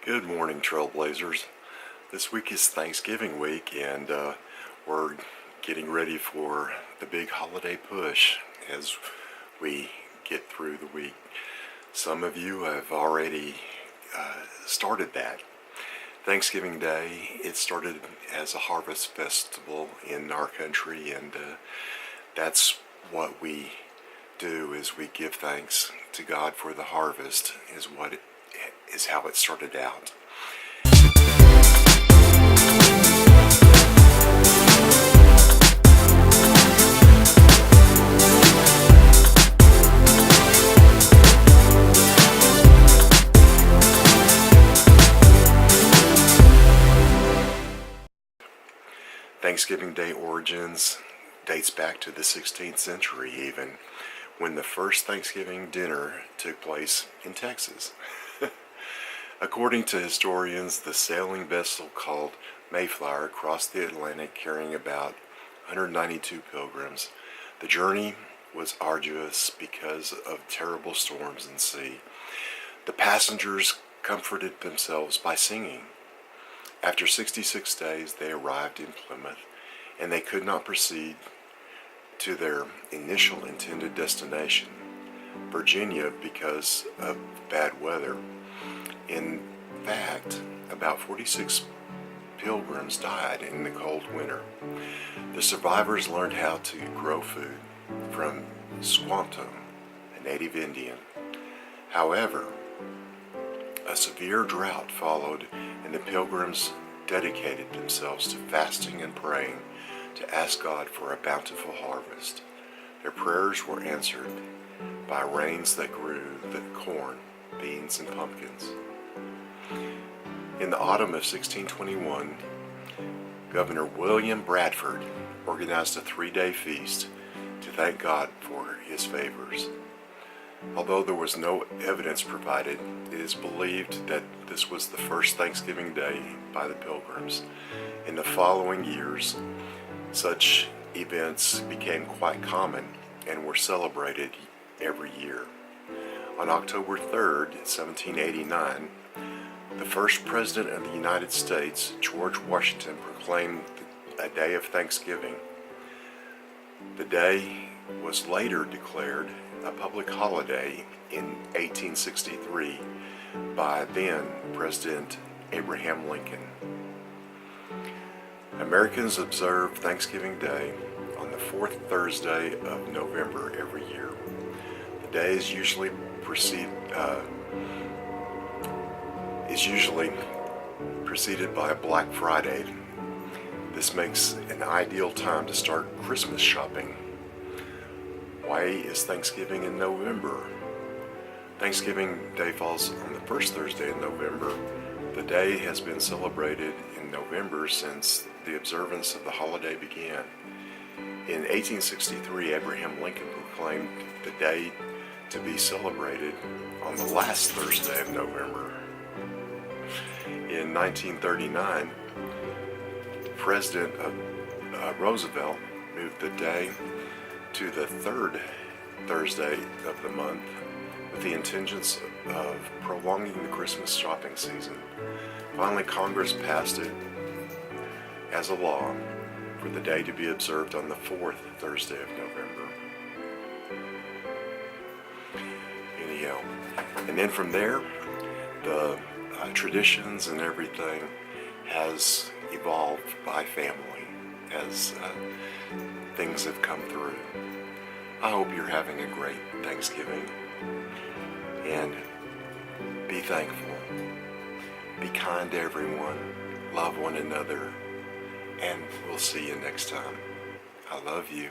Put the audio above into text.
Good morning, Trailblazers. This week is Thanksgiving week, and we're getting ready for the big holiday push as we get through the week. Some of you have already started that. Thanksgiving Day, it started as a harvest festival in our country, and that's what we do, is we give thanks to God for the harvest, is how it started out. Thanksgiving Day origins dates back to the 16th century even, when the first Thanksgiving dinner took place in Texas. According to historians, the sailing vessel called Mayflower crossed the Atlantic carrying about 192 pilgrims. The journey was arduous because of terrible storms and sea. The passengers comforted themselves by singing. After 66 days, they arrived in Plymouth, and they could not proceed to their initial intended destination, Virginia, because of bad weather. In fact, about 46 pilgrims died in the cold winter. The survivors learned how to grow food from Squanto, a native Indian. However, a severe drought followed, and the pilgrims dedicated themselves to fasting and praying to ask God for a bountiful harvest. Their prayers were answered by rains that grew the corn, beans, and pumpkins. In the autumn of 1621, Governor William Bradford organized a 3-day feast to thank God for his favors. Although there was no evidence provided, it is believed that this was the first Thanksgiving Day by the Pilgrims. In the following years, such events became quite common and were celebrated every year. On October 3rd, 1789, the first President of the United States, George Washington, proclaimed a day of Thanksgiving. The day was later declared a public holiday in 1863 by then President Abraham Lincoln. Americans observe Thanksgiving Day on the fourth Thursday of November every year. The day is usually preceded by a Black Friday. This makes an ideal time to start Christmas shopping. Why is Thanksgiving in November? Thanksgiving Day falls on the first Thursday in November. The day has been celebrated in November since the observance of the holiday began. In 1863, Abraham Lincoln proclaimed the day to be celebrated on the last Thursday of November. In 1939, President Roosevelt moved the day to the third Thursday of the month with the intentions of prolonging the Christmas shopping season. Finally, Congress passed it as a law for the day to be observed on the fourth Thursday of November. Anyhow, and then from there, the traditions and everything has evolved by family as things have come through. I hope you're having a great Thanksgiving, and be thankful, be kind to everyone, love one another, and we'll see you next time. I love you.